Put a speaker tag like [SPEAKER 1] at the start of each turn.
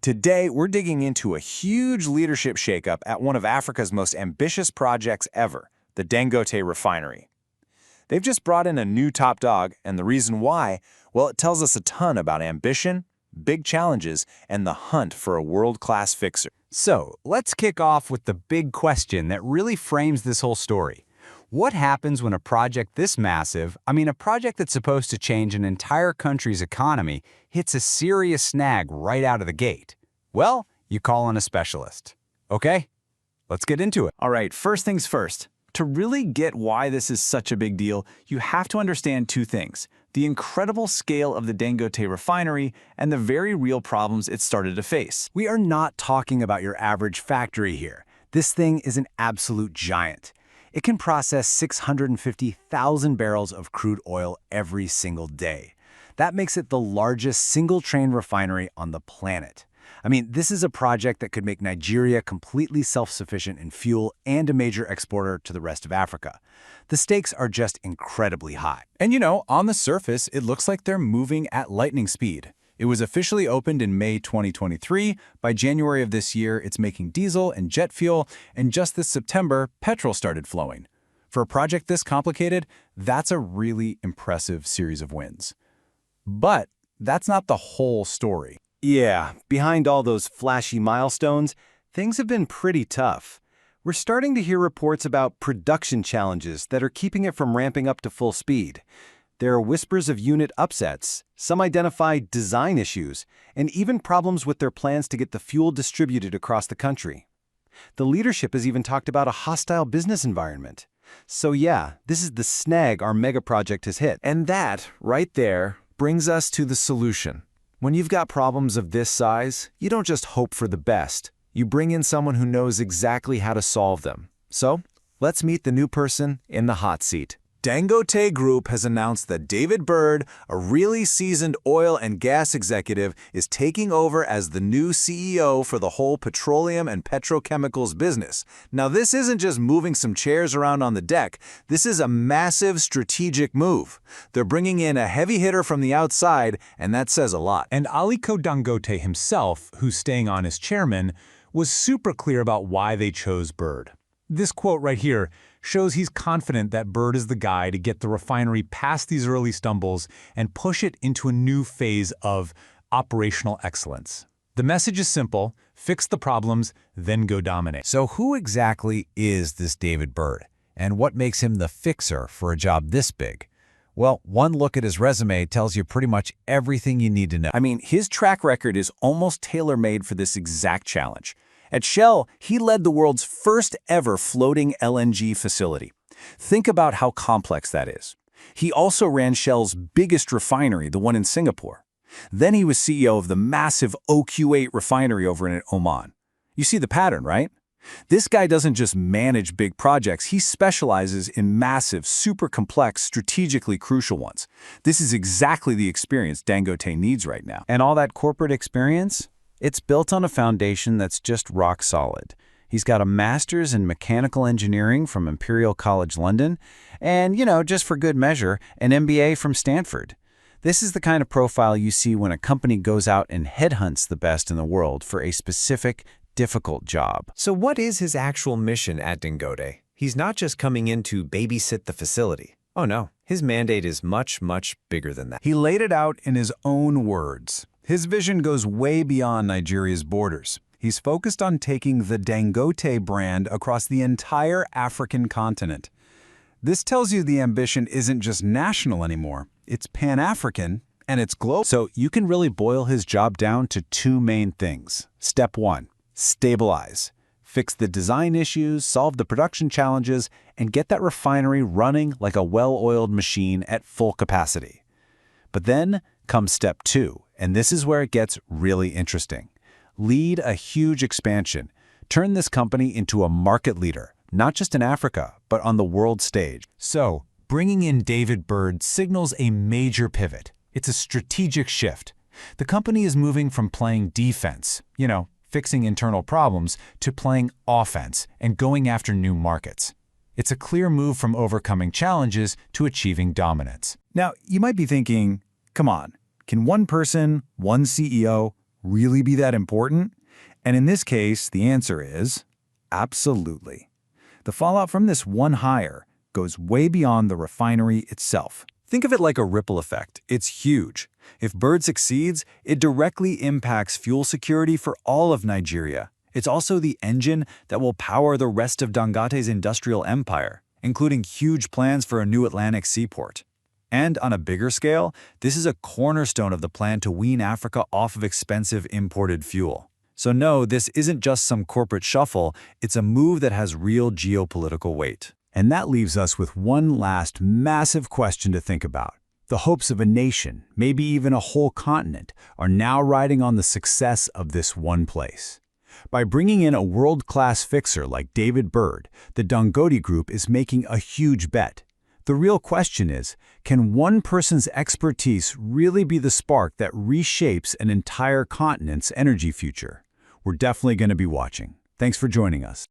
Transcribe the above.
[SPEAKER 1] Today, we're digging into a huge leadership shakeup at one of Africa's most ambitious projects ever, the Dangote Refinery. They've just brought in a new top dog, and the reason why, well, it tells us a ton about ambition, big challenges, and the hunt for a world-class fixer.
[SPEAKER 2] So, let's kick off with the big question that really frames this whole story. What happens when a project this massive, a project that's supposed to change an entire country's economy, hits a serious snag right out of the gate? Well, you call in a specialist. Okay? Let's get into it.
[SPEAKER 1] All right, first things first. To really get why this is such a big deal, you have to understand two things: the incredible scale of the Dangote Refinery and the very real problems it started to face.
[SPEAKER 2] We are not talking about your average factory here. This thing is an absolute giant. It can process 650,000 barrels of crude oil every single day. That makes it the largest single-train refinery on the planet. This is a project that could make Nigeria completely self-sufficient in fuel and a major exporter to the rest of Africa. The stakes are just incredibly high.
[SPEAKER 1] And on the surface, it looks like they're moving at lightning speed. It was officially opened in May 2023. By January of this year, it's making diesel and jet fuel, and just this September, petrol started flowing. For a project this complicated, that's a really impressive series of wins. But that's not the whole story.
[SPEAKER 3] Yeah, behind all those flashy milestones, things have been pretty tough. We're starting to hear reports about production challenges that are keeping it from ramping up to full speed. There are whispers of unit upsets, some identify design issues, and even problems with their plans to get the fuel distributed across the country. The leadership has even talked about a hostile business environment. So yeah, this is the snag our mega project has hit.
[SPEAKER 1] And that, right there, brings us to the solution. When you've got problems of this size, you don't just hope for the best. You bring in someone who knows exactly how to solve them. So, let's meet the new person in the hot seat. Dangote Group has announced that David Bird, a really seasoned oil and gas executive, is taking over as the new CEO for the whole petroleum and petrochemicals business. Now, this isn't just moving some chairs around on the deck. This is a massive strategic move. They're bringing in a heavy hitter from the outside, and that says a lot.
[SPEAKER 4] And Aliko Dangote himself, who's staying on as chairman, was super clear about why they chose Bird. This quote right here shows he's confident that Bird is the guy to get the refinery past these early stumbles and push it into a new phase of operational excellence. The message is simple: fix the problems, then go dominate.
[SPEAKER 2] So who exactly is this David Bird, and what makes him the fixer for a job this big? Well, one look at his resume tells you pretty much everything you need to know.
[SPEAKER 1] His track record is almost tailor-made for this exact challenge. At Shell, he led the world's first ever floating LNG facility. Think about how complex that is. He also ran Shell's biggest refinery, the one in Singapore. Then he was CEO of the massive OQ8 refinery over in Oman. You see the pattern, right? This guy doesn't just manage big projects, he specializes in massive, super complex, strategically crucial ones. This is exactly the experience Dangote needs right now.
[SPEAKER 3] And all that corporate experience? It's built on a foundation that's just rock solid. He's got a master's in mechanical engineering from Imperial College London, and, just for good measure, an MBA from Stanford. This is the kind of profile you see when a company goes out and headhunts the best in the world for a specific, difficult job.
[SPEAKER 5] So what is his actual mission at Dangote? He's not just coming in to babysit the facility. Oh no, his mandate is much, much bigger than that.
[SPEAKER 1] He laid it out in his own words. His vision goes way beyond Nigeria's borders. He's focused on taking the Dangote brand across the entire African continent. This tells you the ambition isn't just national anymore. It's Pan-African, and it's global.
[SPEAKER 3] So you can really boil his job down to two main things. Step 1, stabilize. Fix the design issues, solve the production challenges, and get that refinery running like a well-oiled machine at full capacity. But then comes step 2, and this is where it gets really interesting. Lead a huge expansion. Turn this company into a market leader, not just in Africa, but on the world stage.
[SPEAKER 4] So, bringing in David Bird signals a major pivot. It's a strategic shift. The company is moving from playing defense, fixing internal problems, to playing offense and going after new markets. It's a clear move from overcoming challenges to achieving dominance.
[SPEAKER 1] Now, you might be thinking, come on, can one person, one CEO,
[SPEAKER 2] really be that important? And in this case, the answer is absolutely. The fallout from this one hire goes way beyond the refinery itself.
[SPEAKER 3] Think of it like a ripple effect. It's huge. If Bird succeeds, it directly impacts fuel security for all of Nigeria. It's also the engine that will power the rest of Dangote's industrial empire, including huge plans for a new Atlantic seaport. And on a bigger scale, this is a cornerstone of the plan to wean Africa off of expensive imported fuel. So no, this isn't just some corporate shuffle, it's a move that has real geopolitical weight.
[SPEAKER 2] And that leaves us with one last massive question to think about. The hopes of a nation, maybe even a whole continent, are now riding on the success of this one place. By bringing in a world-class fixer like David Bird, the Dangote Group is making a huge bet. The real question is, can one person's expertise really be the spark that reshapes an entire continent's energy future? We're definitely going to be watching. Thanks for joining us.